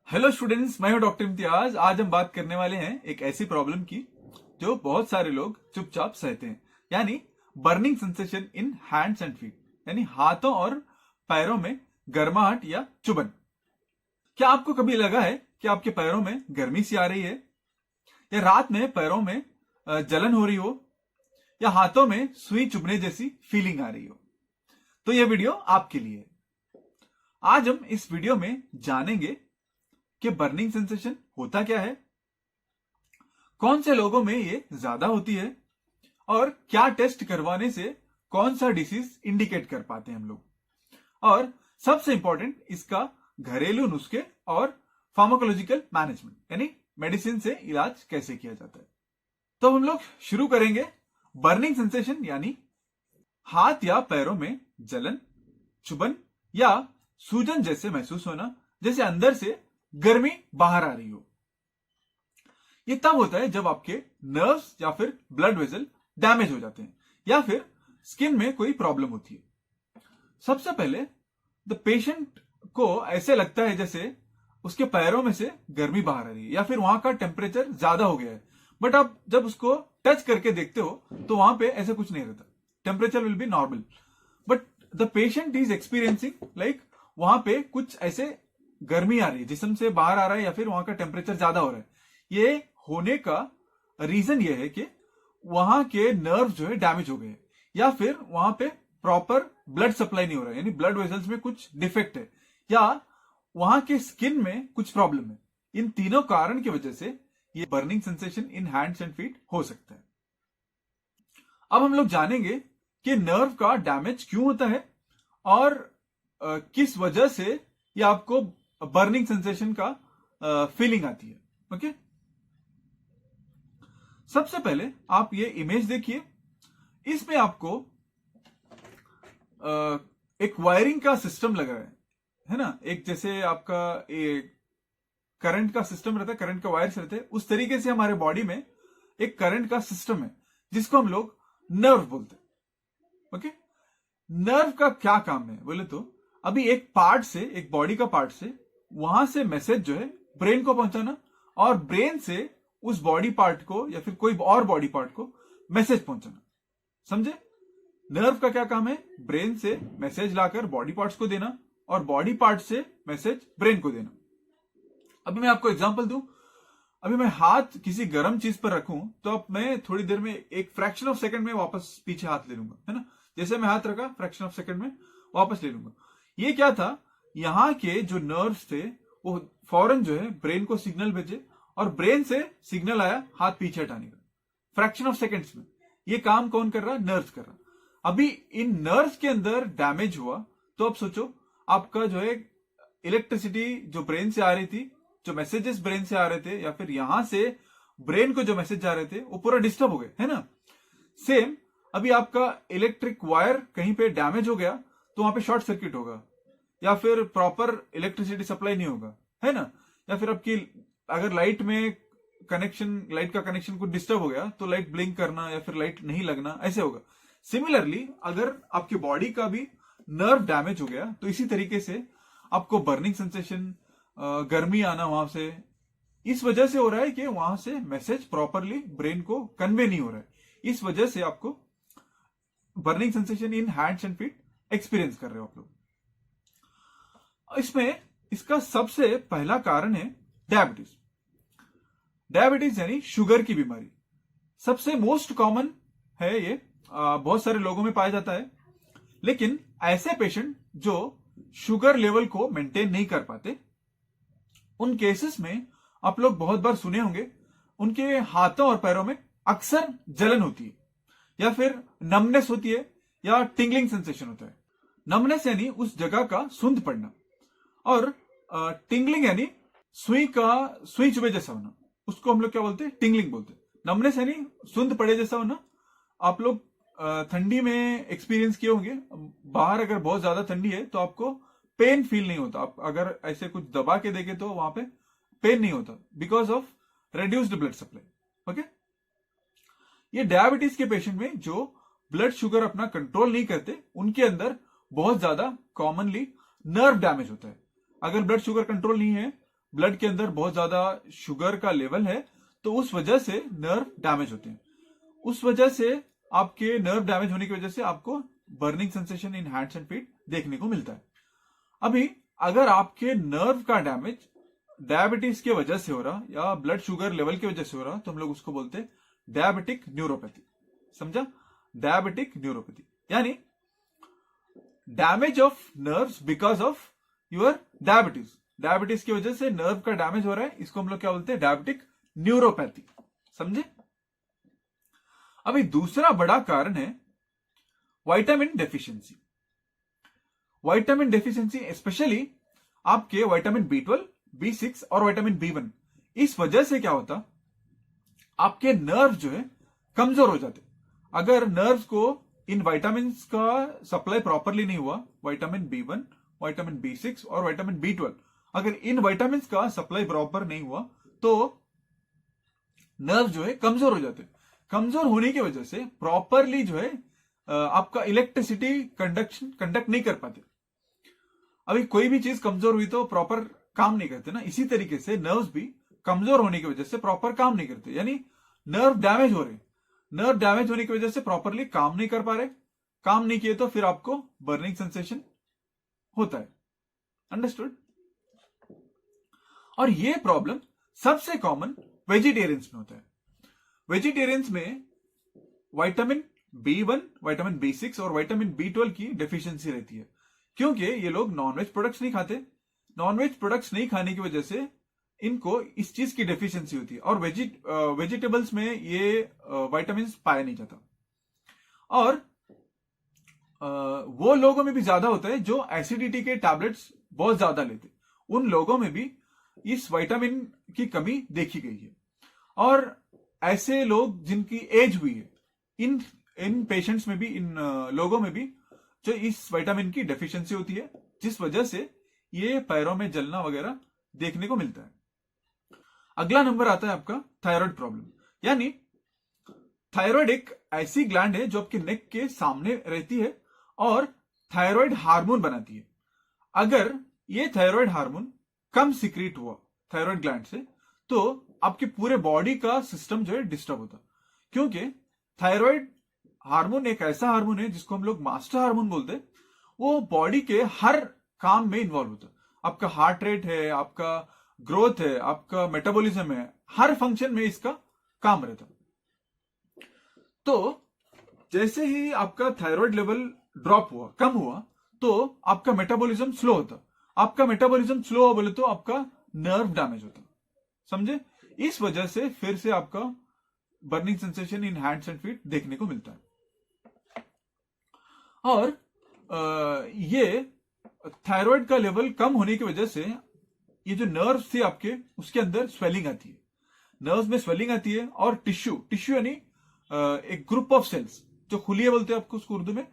Hello students, मैं हूं doctor Imtiaz. आज हम बात करने वाले हैं एक ऐसी प्रॉब्लम की जो बहुत सारे लोग चुपचाप सहते हैं, यानी burning sensation in hands and feet, यानी हाथों और पैरों में गर्माहट या चुभन। क्या आपको कभी लगा है कि आपके पैरों में गर्मी सी आ रही है, या रात में पैरों में जलन हो रही हो, या हाथों में सुई चुभने जैसी फीलिंग आ रही हो? तो यह वीडियो आपके लिए है। आज हम इस वीडियो में जानेंगे कि बर्निंग सेंसेशन होता क्या है, कौन से लोगों में ये ज्यादा होती है, और क्या टेस्ट करवाने से कौन सा डिसीज इंडिकेट कर पाते हैं हम लोग, और सबसे इंपॉर्टेंट इसका घरेलू नुस्खे और फार्माकोलॉजिकल मैनेजमेंट यानी मेडिसिन से इलाज कैसे किया जाता है। तो हम लोग शुरू करेंगे। बर्निंग सेंसेशन यानी हाथ या पैरों में जलन, चुभन या सूजन जैसे महसूस होना, जैसे अंदर से गर्मी बाहर आ रही हो। ये तब होता है जब आपके नर्व्स या फिर ब्लड वेसल डैमेज हो जाते हैं या फिर स्किन में कोई प्रॉब्लम होती है। सबसे पहले द पेशेंट को ऐसे लगता है जैसे उसके पैरों में से गर्मी बाहर आ रही है या फिर वहां का टेम्परेचर ज्यादा हो गया है, बट आप जब उसको टच करके देखते हो तो वहां पे ऐसे कुछ नहीं रहता, temperature will be normal, but the patient is experiencing like वहां पे कुछ ऐसे गर्मी आ रही है, जिस्म से बाहर आ रहा है या फिर वहां का टेम्परेचर ज्यादा हो रहा है। ये होने का रीजन ये है कि वहां के नर्व जो है डैमेज हो गए हैं, या फिर वहां पे प्रॉपर ब्लड सप्लाई नहीं हो रहा है, यानी ब्लड वेसल्स में कुछ डिफेक्ट है, या वहां के स्किन में कुछ प्रॉब्लम है। इन तीनों कारण की वजह से ये burning sensation in hands and feet हो सकता है। अब हम लोग जानेंगे कि नर्व का डैमेज क्यों होता है और किस वजह से ये आपको बर्निंग सेंसेशन का फीलिंग आती है। ओके, सबसे पहले आप ये इमेज देखिए। इसमें आपको एक वायरिंग का सिस्टम लगा है ना, एक जैसे आपका एक करंट का सिस्टम रहता है, करंट का वायर्स रहते हैं, उस तरीके से हमारे बॉडी में एक करंट का सिस्टम है जिसको हम लोग नर्व बोलते हैं। ओके, नर्व का क्या काम है बोले तो अभी एक पार्ट से, एक बॉडी का पार्ट से वहां से मैसेज जो है ब्रेन को पहुंचाना, और ब्रेन से उस बॉडी पार्ट को या फिर कोई और बॉडी पार्ट को मैसेज पहुंचाना। समझे? नर्व का क्या काम है? ब्रेन से मैसेज लाकर बॉडी पार्ट्स को देना और बॉडी पार्ट से मैसेज ब्रेन को देना। अभी मैं आपको एग्जांपल दूं। अभी मैं हाथ किसी गर्म चीज पर रखूं तो अब मैं थोड़ी देर में एक फ्रैक्शन ऑफ सेकंड में वापस पीछे हाथ ले लूंगा, है ना। जैसे मैं हाथ रखा, फ्रैक्शन ऑफ सेकंड में वापस ले लूंगा। ये क्या था? यहाँ के जो नर्व्स थे वो फौरन जो है ब्रेन को सिग्नल भेजे और ब्रेन से सिग्नल आया हाथ पीछे हटाने का, फ्रैक्शन ऑफ सेकंड्स में। ये काम कौन कर रहा? नर्व्स कर रहा। अभी इन नर्व्स के अंदर डैमेज हुआ तो अब सोचो आपका जो है इलेक्ट्रिसिटी जो ब्रेन से आ रही थी, जो मैसेजेस ब्रेन से आ रहे थे या फिर यहां से ब्रेन को जो मैसेज जा रहे थे वो पूरा डिस्टर्ब हो गए, है ना। सेम अभी आपका इलेक्ट्रिक वायर कहीं पे डैमेज हो गया तो वहां पे शॉर्ट सर्किट होगा, या फिर प्रॉपर इलेक्ट्रिसिटी सप्लाई नहीं होगा, है ना। या फिर आपकी अगर लाइट में कनेक्शन, लाइट का कनेक्शन कुछ डिस्टर्ब हो गया तो लाइट ब्लिंक करना या फिर लाइट नहीं लगना, ऐसे होगा। सिमिलरली अगर आपकी बॉडी का भी नर्व डैमेज हो गया तो इसी तरीके से आपको बर्निंग सेंसेशन, गर्मी आना वहां से, इस वजह से हो रहा है कि वहां से मैसेज प्रॉपरली ब्रेन को कन्वे नहीं हो रहा है। इस वजह से आपको burning sensation in hands and feet experience कर रहे हो आप लोग। इसमें इसका सबसे पहला कारण है डायबिटीज। डायबिटीज यानी शुगर की बीमारी सबसे मोस्ट कॉमन है। ये बहुत सारे लोगों में पाया जाता है, लेकिन ऐसे पेशेंट जो शुगर लेवल को मेंटेन नहीं कर पाते, उन केसेस में आप लोग बहुत बार सुने होंगे उनके हाथों और पैरों में अक्सर जलन होती है, या फिर नमनेस होती है, या टिंगलिंग सेंसेशन होता है। नमनेस यानी उस जगह का सुंद पड़ना, और टिंगलिंग यानी सुई चुभे जैसा होना, उसको हम लोग क्या बोलते हैं? टिंगलिंग बोलते हैं। नमनेस यानी सुंद पड़े जैसा होना। आप लोग ठंडी में एक्सपीरियंस किए होंगे, बाहर अगर बहुत ज्यादा ठंडी है तो आपको पेन फील नहीं होता। आप अगर ऐसे कुछ दबा के देखे तो वहां पे पेन नहीं होता, because of reduced blood supply. Okay, ये डायबिटीज के पेशेंट में जो ब्लड शुगर अपना कंट्रोल नहीं करते, उनके अंदर बहुत ज्यादा कॉमनली नर्व डैमेज होता है। अगर ब्लड शुगर कंट्रोल नहीं है, ब्लड के अंदर बहुत ज्यादा शुगर का लेवल है, तो उस वजह से नर्व डैमेज होते हैं। उस वजह से आपके नर्व डैमेज होने की वजह से आपको burning sensation in hands and feet देखने को मिलता है। अभी अगर आपके नर्व का डैमेज डायबिटीज की वजह से हो रहा या ब्लड शुगर लेवल की वजह से हो रहा, तो हम लोग उसको बोलते हैं डायबिटिक न्यूरोपैथी। समझा? डायबिटिक न्यूरोपैथी यानी damage of nerves because of your diabetes. Diabetes की वजह से नर्व का डैमेज हो रहा है, इसको हम लोग क्या बोलते हैं? Diabetic neuropathy. समझे? अभी दूसरा बड़ा कारण है vitamin deficiency. Vitamin deficiency specially आपके विटामिन B12, B6 और विटामिन B1, इस वजह से क्या होता, आपके नर्व जो है कमजोर हो जाते। अगर नर्व्स को इन विटामिन का सप्लाई प्रॉपरली नहीं हुआ, विटामिन B1, विटामिन B6 और विटामिन B12, अगर इन विटामिन का सप्लाई प्रॉपर नहीं हुआ तो नर्व जो है कमजोर हो जाते। कमजोर होने की वजह से प्रॉपरली जो है आपका इलेक्ट्रिसिटी कंडक्ट नहीं कर पाते। अभी कोई भी चीज कमजोर हुई तो प्रॉपर काम नहीं करते ना, इसी तरीके से नर्व्स भी कमजोर होने की वजह से प्रॉपर काम नहीं करते, यानी नर्व डैमेज हो रहे। नर्व डैमेज होने की वजह से प्रॉपरली काम नहीं कर पा रहे, काम नहीं किए तो फिर आपको बर्निंग सेंसेशन होता है। अंडरस्टूड? और ये प्रॉब्लम सबसे कॉमन वेजिटेरियंस में होता है। वेजिटेरियंस में विटामिन B1, विटामिन B6 और विटामिन B12 की डेफिशिएंसी रहती है, क्योंकि ये लोग नॉनवेज प्रोडक्ट्स नहीं खाते। नॉनवेज प्रोडक्ट्स नहीं खाने की वजह से इनको इस चीज की डेफिशिएंसी होती है, और वेजिटेबल्स में ये विटामिन पाया नहीं जाता। और वो लोगों में भी ज्यादा होता है जो एसिडिटी के टैबलेट्स बहुत ज्यादा लेते, उन लोगों में भी इस विटामिन की कमी देखी गई है। और ऐसे लोग जिनकी एज हुई है, इन पेशेंट्स में भी, इन लोगों में भी जो इस विटामिन की डेफिशिएंसी होती है, जिस वजह से ये पैरों में जलना वगैरह देखने को मिलता है। अगला नंबर आता है आपका थायराइड प्रॉब्लम। यानी थायराइड एक ऐसी ग्लैंड है जो आपके नेक के सामने रहती है और थायराइड हार्मोन बनाती है। अगर ये थायराइड हार्मोन कम सिक्रीट हुआ थायराइड ग्लैंड से, तो आपके पूरे बॉडी का सिस्टम जो है डिस्टर्ब होता, क्योंकि थायराइड हार्मोन एक ऐसा हार्मोन है जिसको हम लोग मास्टर हार्मोन बोलते हैं। वो बॉडी के हर काम में इन्वॉल्व होता है। आपका हार्ट रेट है, आपका ग्रोथ है, आपका मेटाबॉलिज्म है, हर फंक्शन में इसका काम रहता। तो जैसे ही आपका थायराइड लेवल ड्रॉप हुआ, कम हुआ, तो आपका मेटाबॉलिज्म स्लो होता। आपका मेटाबॉलिज्म स्लो हुआ बोले तो आपका नर्व डैमेज होता। समझे? इस वजह से फिर से आपका burning sensation in hands and feet देखने को मिलता है। और ये थायराइड का लेवल कम होने की वजह से ये जो नर्व्स थे आपके, उसके अंदर स्वेलिंग आती है। नर्व्स में स्वेलिंग आती है, और टिश्यू यानी एक ग्रुप ऑफ सेल्स, जो खुलिए बोलते हैं आपको उसको उर्दू में,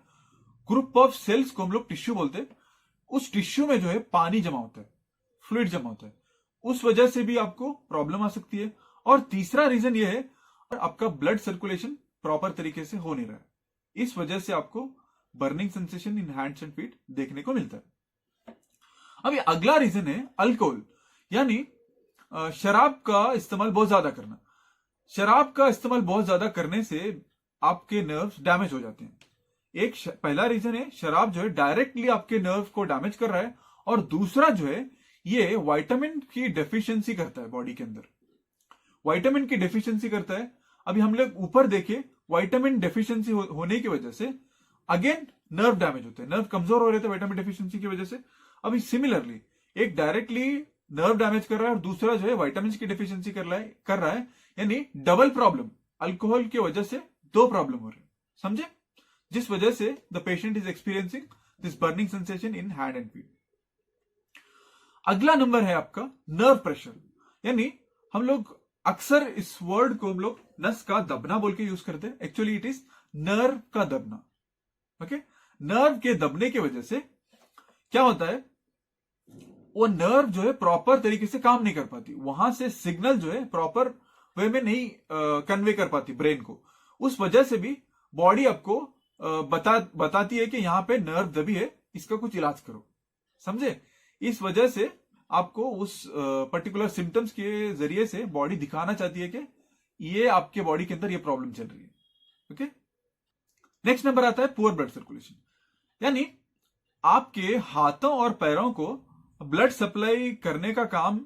ग्रुप ऑफ सेल्स को हम लोग टिश्यू बोलते हैं। उस टिश्यू में जो है पानी जमा होता है, फ्लूइड जमा होता है, उस वजह से भी आपको प्रॉब्लम आ सकती है। और तीसरा रीजन ये है, आपका ब्लड सर्कुलेशन प्रॉपर तरीके से हो नहीं रहा है, इस वजह से आपको burning sensation in hands and feet देखने को मिलता है। अभी अगला रीजन है अल्कोहल, यानी शराब का इस्तेमाल बहुत ज्यादा करना। शराब का इस्तेमाल बहुत ज्यादा करने से आपके नर्व्स डैमेज हो जाते हैं। एक पहला रीजन है, शराब जो है डायरेक्टली आपके नर्व को डैमेज कर रहा है, और दूसरा जो है ये विटामिन की डेफिशिएंसी करता है बॉडी के अंदर, विटामिन की डेफिशिएंसी करता है। अभी हम लोग ऊपर देखे, विटामिन डेफिशिएंसी होने की वजह से अगेन नर्व डैमेज होते हैं, नर्व कमजोर हो रहे थे विटामिन डेफिशिएंसी की वजह से। अभी सिमिलरली एक डायरेक्टली नर्व डैमेज कर रहा है और दूसरा जो है विटामिन की डेफिशिएंसी कर रहा है, यानी डबल प्रॉब्लम। अल्कोहल की वजह से दो प्रॉब्लम हो रहे हैं, समझे? जिस वजह से the patient is experiencing this burning sensation in hand and feet. अगला नंबर है आपका नर्व प्रेशर, यानी हम लोग अक्सर इस वर्ड को हम लोग नस का दबना बोल के यूज करते हैं, एक्चुअली इट इज नर्व का दबना। ओके, नर्व के दबने की वजह से क्या होता है, वो नर्व जो है प्रॉपर तरीके से काम नहीं कर पाती, वहां से सिग्नल जो है प्रॉपर वे में नहीं कन्वे कर पाती ब्रेन को। उस वजह से भी बॉडी आपको बताती है कि यहां पे नर्व दबी है, इसका कुछ इलाज करो, समझे? इस वजह से आपको उस पर्टिकुलर सिम्टम्स के जरिए से बॉडी दिखाना चाहती है कि ये आपके बॉडी के अंदर ये प्रॉब्लम चल रही है। ओके, नेक्स्ट नंबर आता है पुअर ब्लड सर्कुलेशन, यानी आपके हाथों और पैरों को ब्लड सप्लाई करने का काम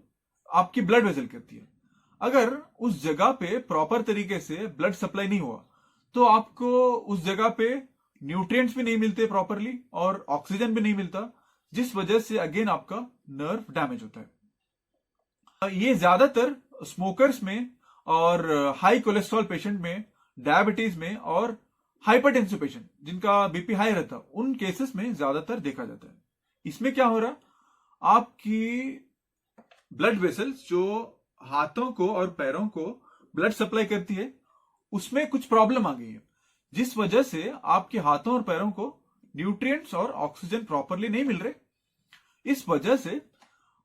आपकी ब्लड वेसल करती है। अगर उस जगह पे प्रॉपर तरीके से ब्लड सप्लाई नहीं हुआ तो आपको उस जगह पे न्यूट्रिएंट्स भी नहीं मिलते प्रॉपरली और ऑक्सीजन भी नहीं मिलता, जिस वजह से अगेन आपका नर्व डैमेज होता है। ये ज्यादातर स्मोकर्स में और हाई कोलेस्ट्रॉल पेशेंट में, डायबिटीज में और हाइपरटेंसिव पेशेंट जिनका बीपी हाई रहता है उन केसेस में ज्यादातर देखा जाता है। इसमें क्या हो रहा, आपकी ब्लड वेसल्स जो हाथों को और पैरों को ब्लड सप्लाई करती है उसमें कुछ प्रॉब्लम आ गई है, जिस वजह से आपके हाथों और पैरों को न्यूट्रिएंट्स और ऑक्सीजन प्रॉपरली नहीं मिल रहे। इस वजह से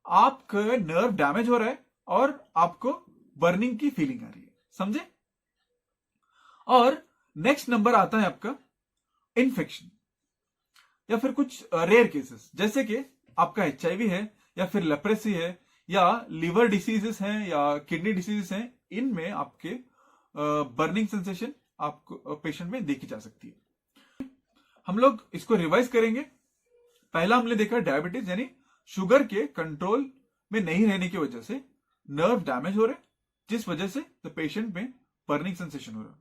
आपका नर्व डैमेज हो रहा है और आपको बर्निंग की फीलिंग आ रही है, समझे। और नेक्स्ट नंबर आता है आपका इन्फेक्शन या फिर कुछ रेयर केसेस, जैसे कि आपका HIV है या फिर लेप्रेसी है या लिवर डिसीजेस हैं या किडनी डिसीजेस हैं। इनमें आपके बर्निंग सेंसेशन आपको पेशेंट में देखी जा सकती है। हम लोग इसको रिवाइज करेंगे। पहला हमने देखा डायबिटीज, यानी शुगर के कंट्रोल में नहीं रहने की वजह से नर्व डैमेज हो रहे, जिस वजह से द पेशेंट में बर्निंग सेंसेशन हो रहा।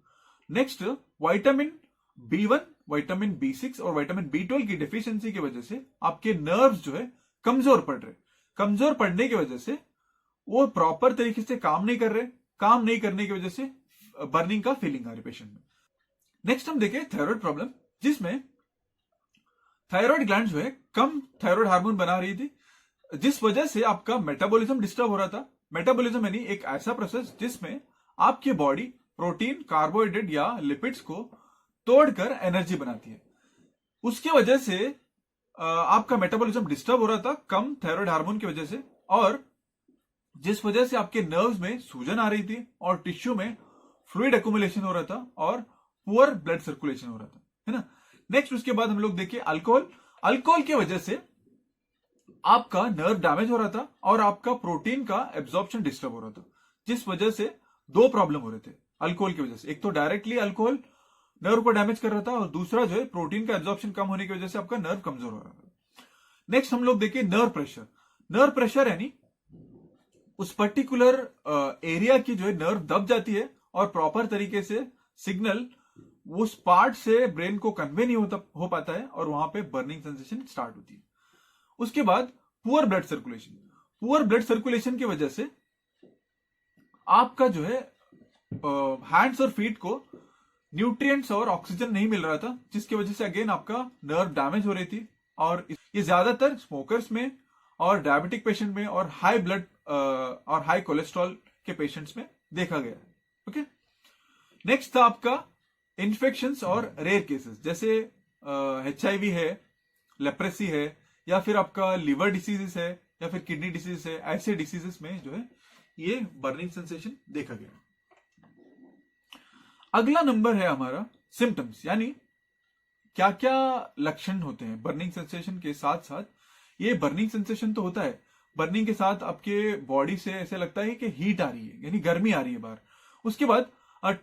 Next, vitamin B1, vitamin B6 और विटामिन B12 की डेफिशिएंसी की वजह से आपके नर्व्स जो है कमजोर पड़ रहे। कमजोर पड़ने की वजह से वो प्रॉपर तरीके से काम नहीं कर रहे, काम नहीं करने की वजह से बर्निंग का फीलिंग आ रही पेशेंट में। नेक्स्ट हम देखें थायराइड प्रॉब्लम, जिसमें थायराइड ग्लैंड जो है कम थायराइड हार्मोन बना रही थी, जिस वजह से आपका मेटाबॉलिज्म डिस्टर्ब हो रहा था। मेटाबॉलिज्म यानी एक ऐसा प्रोसेस जिसमें आपकी बॉडी प्रोटीन, कार्बोहाइड्रेट या लिपिड्स को तोड़कर एनर्जी बनाती है। उसकी वजह से आपका मेटाबॉलिज्म डिस्टर्ब हो रहा था कम थायराइड हार्मोन की वजह से, और जिस वजह से आपके नर्व्स में सूजन आ रही थी और टिश्यू में फ्लूइड एक्युमुलेशन हो रहा था और पुअर ब्लड सर्कुलेशन हो रहा था, है ना। नेक्स्ट उसके बाद हम लोग देखिए अल्कोहल। अल्कोहल की वजह से आपका नर्व डैमेज हो रहा था और आपका प्रोटीन का एब्जॉर्प्शन डिस्टर्ब हो रहा था, जिस वजह से दो प्रॉब्लम हो रहे थे अल्कोहल की वजह से। एक तो डायरेक्टली अल्कोहल नर्व को डैमेज कर रहा था और दूसरा जो है प्रोटीन का एब्जॉर्प्शन कम होने की वजह से आपका नर्व कमजोर हो रहा था। नेक्स्ट हम लोग देखिए नर्व प्रेशर। नर्व प्रेशर यानी उस पर्टिकुलर एरिया की जो है नर्व दब जाती है और प्रॉपर तरीके से सिग्नल उस पार्ट से ब्रेन को कन्वे नहीं हो पाता है और वहां पे बर्निंग सेंसेशन स्टार्ट होती है। उसके बाद poor blood circulation. Poor blood circulation की वजह से आपका जो है हैंड्स और फीट को न्यूट्रिएंट्स और ऑक्सीजन नहीं मिल रहा था, जिसकी वजह से अगेन आपका नर्व डैमेज हो रही थी। और ये ज्यादातर स्मोकर्स में और डायबिटिक पेशेंट में और हाई ब्लड और हाई कोलेस्ट्रॉल के पेशेंट्स में देखा गया है। ओके, नेक्स्ट था आपका इन्फेक्शंस और रेयर केसेस, जैसे HIV है, लेप्रेसी है या फिर आपका लिवर डिसीजेस है या फिर किडनी डिसीज है। ऐसे डिसीजेस में जो है ये बर्निंग सेंसेशन देखा गया। अगला नंबर है हमारा सिम्टम्स, यानी क्या क्या लक्षण होते हैं बर्निंग सेंसेशन के साथ साथ। ये बर्निंग सेंसेशन तो होता है, बर्निंग के साथ आपके बॉडी से ऐसे लगता है कि हीट आ रही है, यानी गर्मी आ रही है बाहर। उसके बाद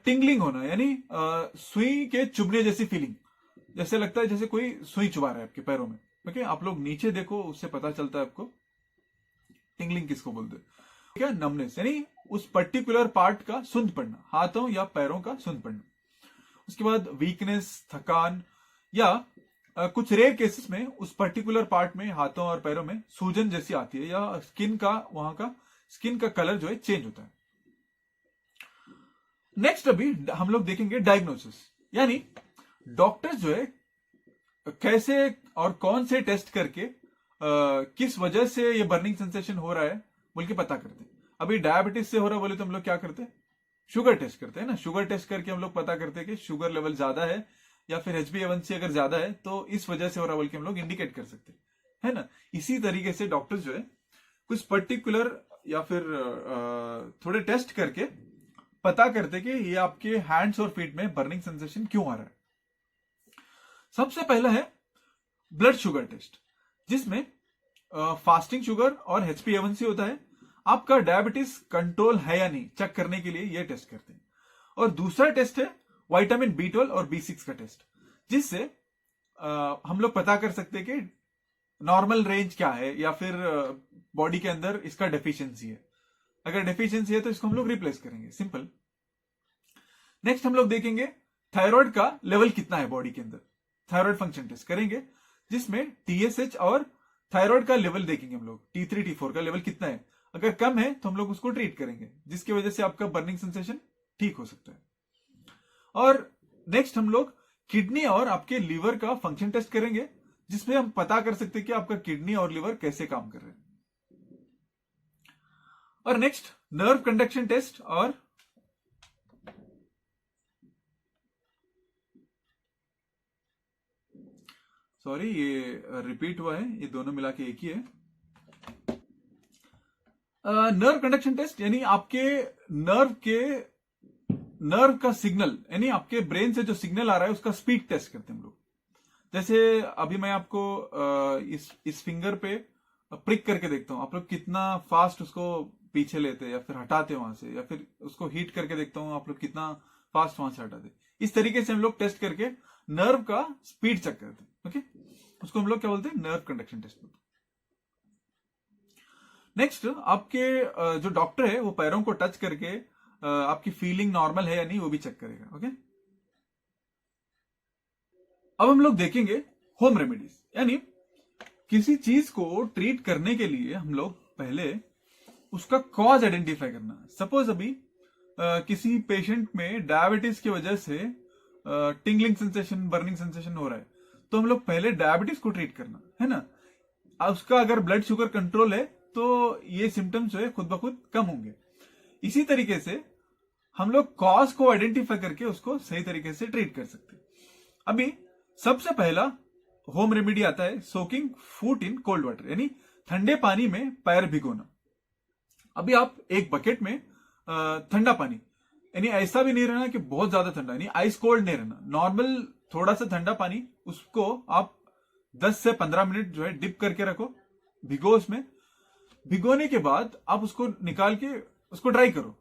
टिंगलिंग होना, यानी सुई के चुभने जैसी फीलिंग, जैसे लगता है जैसे कोई सुई चुभा रहा है आपके पैरों में। ओके, आप लोग नीचे देखो, उससे पता चलता है आपको टिंगलिंग किसको बोलते हैं। क्या नमनेस, यानी उस पर्टिकुलर पार्ट का सुंद पड़ना, हाथों या पैरों का सुंद पड़ना। उसके बाद वीकनेस, थकान या कुछ रेयर केसेस में उस पर्टिकुलर पार्ट में हाथों और पैरों में सूजन जैसी आती है या स्किन का वहां का स्किन का कलर जो है चेंज होता है। नेक्स्ट अभी हम लोग देखेंगे डायग्नोसिस, यानी डॉक्टर्स जो है कैसे और कौन से टेस्ट करके किस वजह से ये बर्निंग सेंसेशन हो रहा है बोल के पता करते हैं। अभी डायबिटीज से हो रहा है बोले तो हम लोग क्या करते हैं, शुगर टेस्ट करते हैं ना। शुगर टेस्ट करके हम लोग पता करते हैं कि शुगर लेवल ज्यादा है या फिर HbA1c अगर ज्यादा है तो इस वजह से हो रहा है बोल के हम लोग इंडिकेट कर सकते हैं, है ना। इसी तरीके से डॉक्टर्स जो है कुछ पर्टिकुलर या फिर थोड़े टेस्ट करके पता करते कि ये आपके हैंड्स और फीट में बर्निंग सेंसेशन क्यों आ रहा है। सबसे पहला है ब्लड शुगर टेस्ट, जिसमें फास्टिंग शुगर और HbA1c होता है। आपका डायबिटीज कंट्रोल है या नहीं चेक करने के लिए ये टेस्ट करते हैं। और दूसरा टेस्ट है विटामिन B12 और B6 का टेस्ट, जिससे हम लोग पता कर सकते हैं कि नॉर्मल रेंज क्या है या फिर बॉडी के अंदर इसका डेफिशिएंसी है। अगर डेफिशिएंसी है तो इसको हम लोग रिप्लेस करेंगे, सिंपल। नेक्स्ट हम लोग देखेंगे थायराइड का लेवल कितना है बॉडी के अंदर, थायराइड फंक्शन टेस्ट करेंगे, जिसमें TSH और थायराइड का लेवल देखेंगे हम लोग, T3 T4 का लेवल कितना है। अगर कम है तो हम लोग उसको ट्रीट करेंगे, जिसकी वजह से आपका बर्निंग सेंसेशन ठीक हो सकता है। और नेक्स्ट हम लोग किडनी और आपके लीवर का फंक्शन टेस्ट करेंगे, जिसमें हम पता कर सकते हैं कि आपका किडनी और लीवर कैसे काम कर रहे हैं। और नेक्स्ट नर्व कंडक्शन टेस्ट और सॉरी ये रिपीट हुआ है, ये दोनों मिला के एक ही है। नर्व कंडक्शन टेस्ट यानी आपके नर्व का सिग्नल, यानी आपके ब्रेन से जो सिग्नल आ रहा है उसका स्पीड टेस्ट करते हैं हम लोग। जैसे अभी मैं आपको इस फिंगर पे प्रिक करके देखता हूं, आप लोग कितना फास्ट उसको पीछे लेते हैं या फिर हटाते वहां से, या फिर उसको हीट करके देखता हूं आप लोग कितना फास्ट वहां से हटाते। इस तरीके से हम लोग टेस्ट करके नर्व का स्पीड चेक करते हैं। ओके, उसको हम लोग क्या बोलते हैं, नर्व कंडक्शन टेस्ट बोलते हैं। नेक्स्ट आपके जो डॉक्टर है वो पैरों को टच करके आपकी फीलिंग नॉर्मल है या नहीं वो भी चेक करेगा। ओके, अब हम लोग देखेंगे होम रेमेडीज, यानी किसी चीज को ट्रीट करने के लिए हम लोग पहले उसका कॉज आइडेंटिफाई करना। सपोज अभी किसी पेशेंट में डायबिटीज की वजह से टिंगलिंग सेंसेशन, बर्निंग सेंसेशन हो रहा है, तो हम लोग पहले डायबिटीज को ट्रीट करना है ना। उसका अगर ब्लड शुगर कंट्रोल है तो ये सिम्टम्स जो है खुद ब खुद कम होंगे। इसी तरीके से हम लोग कॉज को आइडेंटिफाई करके उसको सही तरीके से ट्रीट कर सकते हैं। अभी सबसे पहला होम रेमेडी आता है soaking foot in cold water, यानी ठंडे पानी में पैर भिगोना। अभी आप एक बकेट में ठंडा पानी, यानी ऐसा भी नहीं रहना कि बहुत ज्यादा ठंडा, यानी आइस कोल्ड नहीं रहना, नॉर्मल थोड़ा सा ठंडा पानी, उसको आप 10 से 15 मिनट जो है डिप करके रखो, भिगो उसमें। भिगोने के बाद आप उसको निकाल के उसको ड्राई करो।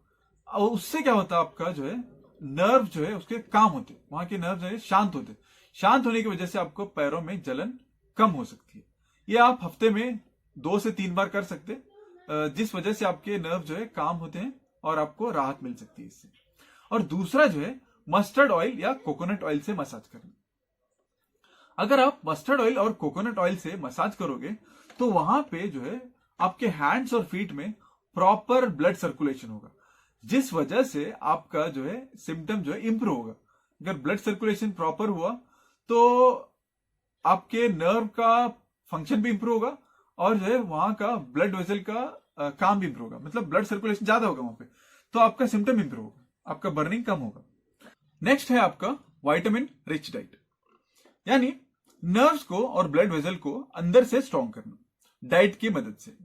और उससे क्या होता है, आपका जो है नर्व जो है उसके काम होते, वहां के नर्व जो है शांत होते। शांत होने की वजह से आपको पैरों में जलन कम हो सकती है। ये आप हफ्ते में 2 से 3 बार कर सकते, जिस वजह से आपके नर्व जो है काम होते हैं और आपको राहत मिल सकती है इससे। और दूसरा जो है मस्टर्ड ऑयल या कोकोनट ऑयल से मसाज करना। अगर आप मस्टर्ड ऑयल और कोकोनट ऑयल से मसाज करोगे तो वहां पे जो है आपके हैंड्स और फीट में प्रॉपर ब्लड सर्कुलेशन होगा, जिस वजह से आपका जो है सिम्टम जो है इंप्रूव होगा। अगर ब्लड सर्कुलेशन प्रॉपर हुआ तो आपके नर्व का फंक्शन भी इंप्रूव होगा और जो है वहां का ब्लड वेसल का काम भी इंप्रूव होगा, मतलब ब्लड सर्कुलेशन ज्यादा होगा वहां पे, तो आपका सिम्टम इंप्रूव होगा, आपका बर्निंग कम होगा। नेक्स्ट है आपका विटामिन रिच डाइट, यानी नर्व्स को और ब्लड वेसल को अंदर से स्ट्रॉन्ग करना डाइट की मदद से।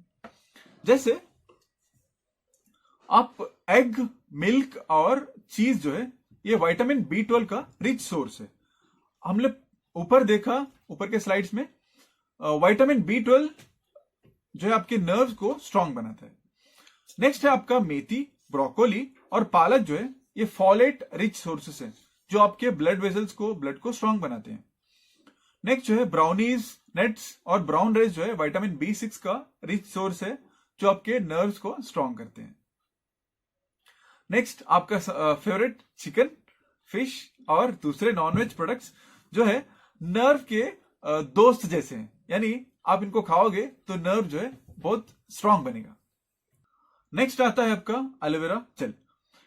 जैसे आप एग, मिल्क और चीज जो है ये विटामिन B12 का रिच सोर्स है। हमने ऊपर देखा, ऊपर के स्लाइड्स में विटामिन B12 जो है आपके नर्व्स को स्ट्रॉन्ग बनाता है। नेक्स्ट है आपका मेथी, ब्रोकोली और पालक जो है ये फॉलेट रिच सोर्सेस हैं, जो आपके ब्लड वेसल्स को, ब्लड को स्ट्रॉन्ग बनाते हैं। नेक्स्ट जो है ब्राउनीज, नट्स और ब्राउन राइस जो है विटामिन B6 का रिच सोर्स है, जो आपके नर्व्स को स्ट्रॉन्ग करते हैं। नेक्स्ट आपका फेवरेट चिकन, फिश और दूसरे नॉनवेज प्रोडक्ट्स जो है नर्व के दोस्त जैसे हैं, यानी आप इनको खाओगे तो नर्व जो है बहुत स्ट्रॉन्ग बनेगा। नेक्स्ट आता है आपका एलोवेरा जेल,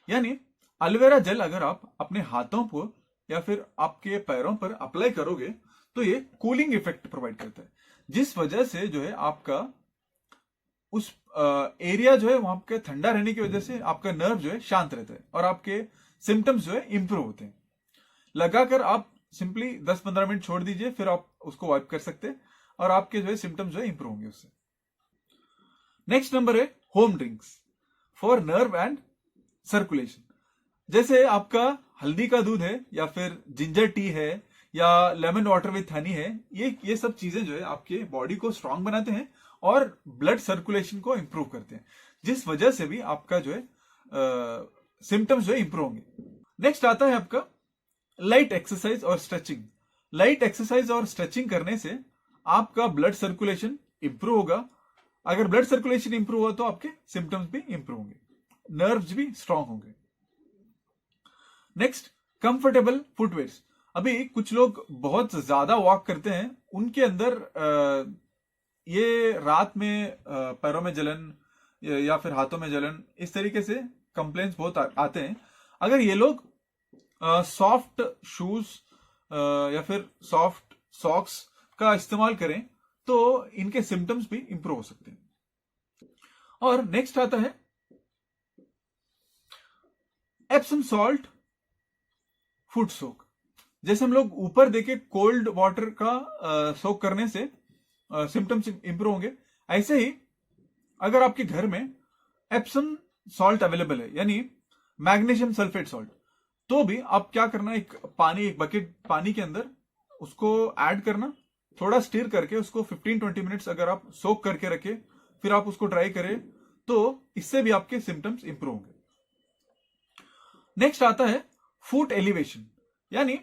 यानी एलोवेरा जेल अगर आप अपने हाथों पर या फिर आपके पैरों पर अप्लाई करोगे तो ये कूलिंग इफेक्ट प्रोवाइड करता है, जिस वजह से जो है आपका उस एरिया जो है वहां पे ठंडा रहने की वजह से आपका नर्व जो है शांत रहता है और आपके सिम्टम्स जो है इंप्रूव होते हैं। लगाकर आप सिंपली 10-15 मिनट छोड़ दीजिए, फिर आप उसको वाइप कर सकते हैं और आपके जो है सिम्टम्स जो है इंप्रूव होंगे उससे। नेक्स्ट नंबर है home drinks for nerve and circulation. जैसे आपका हल्दी का दूध है या फिर जिंजर टी है या लेमन वाटर विथ हनी है, ये सब चीजें जो है आपके बॉडी को स्ट्रांग बनाते हैं और ब्लड सर्कुलेशन को इंप्रूव करते हैं, जिस वजह से भी आपका जो है सिम्टम्स जो है इंप्रूव होंगे। नेक्स्ट आता है आपका लाइट एक्सरसाइज और स्ट्रेचिंग। लाइट एक्सरसाइज और स्ट्रेचिंग करने से आपका ब्लड सर्कुलेशन इंप्रूव होगा। अगर ब्लड सर्कुलेशन इंप्रूव हुआ तो आपके सिम्टम्स भी इंप्रूव होंगे, नर्व्स भी स्ट्रांग होंगे। Next, comfortable footwears. अभी कुछ लोग बहुत ज्यादा वॉक करते हैं, उनके अंदर ये रात में पैरों में जलन या फिर हाथों में जलन, इस तरीके से कंप्लेंट्स बहुत आते हैं। अगर ये लोग सॉफ्ट शूज या फिर सॉफ्ट सॉक्स का इस्तेमाल करें तो इनके सिम्टम्स भी इंप्रूव हो सकते हैं। और नेक्स्ट आता है एप्सम सॉल्ट फुट सोक। जैसे हम लोग ऊपर देखे कोल्ड वाटर का सोक करने से सिम्टम्स इंप्रूव होंगे, ऐसे ही अगर आपके घर में एप्सम सॉल्ट अवेलेबल है, यानी मैग्नीशियम सल्फेट सॉल्ट, तो भी आप क्या करना, एक बकेट पानी के अंदर उसको ऐड करना, थोड़ा स्टीर करके उसको 15-20 मिनट्स अगर आप सोक करके रखे, फिर आप उसको ट्राई करें, तो इससे भी आपके सिम्टम्स इंप्रूव होंगे। नेक्स्ट आता है फुट एलिवेशन, यानी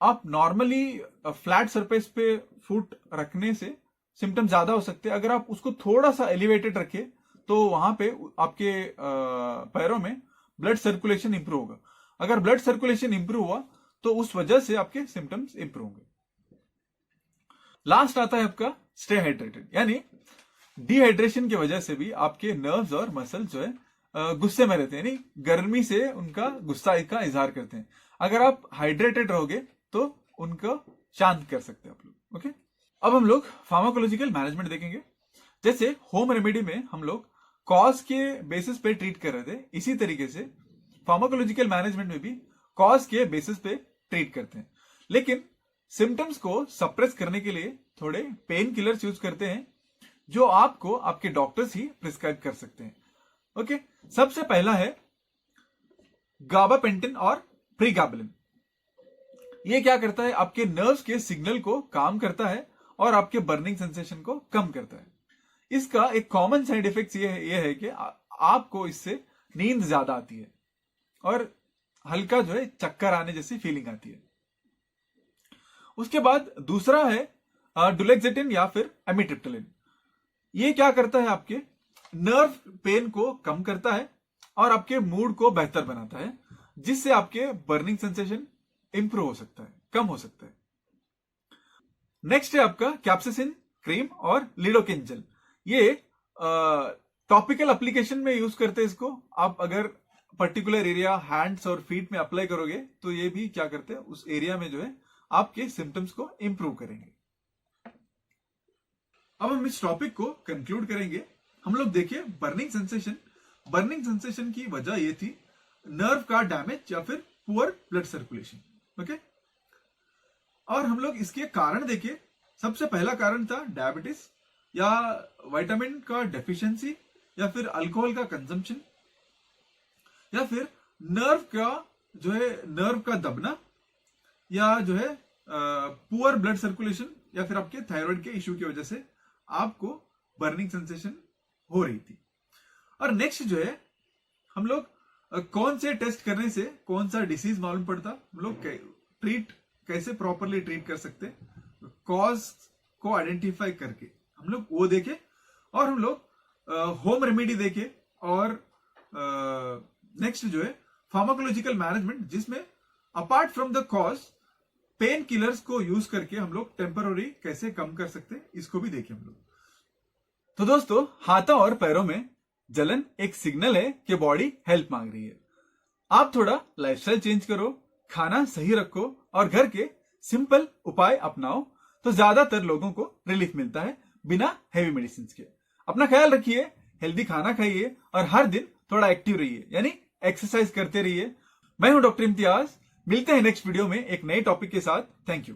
आप नॉर्मली फ्लैट सरफेस पे फुट रखने से सिम्टम ज्यादा हो सकते हैं। अगर आप उसको थोड़ा सा एलिवेटेड रखें तो वहां पे आपके पैरों में ब्लड सर्कुलेशन इंप्रूव होगा। अगर ब्लड सर्कुलेशन इंप्रूव हुआ तो उस वजह से आपके सिम्टम्स इंप्रूव होंगे। लास्ट आता है आपका स्टे हाइड्रेटेड, यानी डिहाइड्रेशन की वजह से भी आपके नर्व्स और मसल्स जो है गुस्से में रहते हैं, यानी गर्मी से उनका गुस्सा का इजहार करते हैं। अगर आप हाइड्रेटेड रहोगे तो उनको शांत कर सकते हैं आप लोग। ओके, अब हम लोग फार्माकोलॉजिकल मैनेजमेंट देखेंगे। जैसे होम रेमेडी में हम लोग कॉज के बेसिस पे ट्रीट कर रहे थे, इसी तरीके से फार्माकोलॉजिकल मैनेजमेंट में भी कॉज के बेसिस पे ट्रीट करते हैं, लेकिन सिम्टम्स को सप्रेस करने के लिए थोड़े पेन किलर्स यूज करते हैं, जो आपको आपके डॉक्टर्स ही प्रिस्क्राइब कर सकते हैं। ओके, सबसे पहला है गाबापेंटिन और प्रीगाबलिन। ये क्या करता है, आपके नर्व्स के सिग्नल को काम करता है और आपके बर्निंग सेंसेशन को कम करता है। इसका एक कॉमन साइड इफेक्ट ये है कि आपको इससे नींद ज्यादा आती है और हल्का जो है चक्कर आने जैसी फीलिंग आती है। उसके बाद दूसरा है डुलेक्सेटिन या फिर एमिट्रिप्टिलिन। ये क्या करता है, आपके नर्व पेन को कम करता है और आपके मूड को बेहतर बनाता है, जिससे आपके बर्निंग सेंसेशन इंप्रूव हो सकता है, कम हो सकता है। नेक्स्ट है आपका कैप्साइसिन क्रीम और लिडोकेन जेल। ये टॉपिकल एप्लीकेशन में यूज करते हैं इसको। आप अगर पर्टिकुलर एरिया हैंड्स और फीट में अप्लाई करोगे तो ये भी क्या करते हैं, उस एरिया में जो है आपके सिम्टम्स को इंप्रूव करेंगे। अब हम इस टॉपिक को कंक्लूड करेंगे। हम लोग देखिए बर्निंग सेंसेशन की वजह ये थी नर्व का डैमेज या फिर पुअर ब्लड सर्कुलेशन। ओके, और हम लोग इसके कारण देखिए। सबसे पहला कारण था डायबिटीज या विटामिन का डेफिशिएंसी या फिर अल्कोहल का कंजम्पशन या फिर नर्व का दबना या जो है पुअर ब्लड सर्कुलेशन या फिर आपके थायराइड के इश्यू की वजह से आपको बर्निंग सेंसेशन हो रही थी। और नेक्स्ट जो है हम लोग कौन से टेस्ट करने से कौन सा डिसीज मालूम पड़ता, हम लोग कैसे प्रॉपरली ट्रीट कर सकते, कॉज को आइडेंटिफाई करके हम लोग वो देखे, और हम लोग होम रेमेडी देखे, और नेक्स्ट जो है फार्माकोलॉजिकल मैनेजमेंट, जिसमें apart from the cause pain killers को यूज करके हम लोग टेम्पररी कैसे कम कर सकते हैं, इसको भी देखें हम लोग। तो दोस्तों, हाथों और पैरों में जलन एक सिग्नल है कि बॉडी हेल्प मांग रही है। आप थोड़ा लाइफस्टाइल चेंज करो, खाना सही रखो और घर के सिंपल उपाय अपनाओ तो ज्यादातर लोगों को रिलीफ मिलता है बिना हेवी मेडिसिन के। अपना ख्याल रखिए, हेल्दी खाना खाइए और हर दिन थोड़ा एक्टिव रहिए, यानी एक्सरसाइज करते रहिए। मैं हूं डॉक्टर इम्तियाज। मिलते हैं नेक्स्ट वीडियो में एक नए टॉपिक के साथ। Thank you.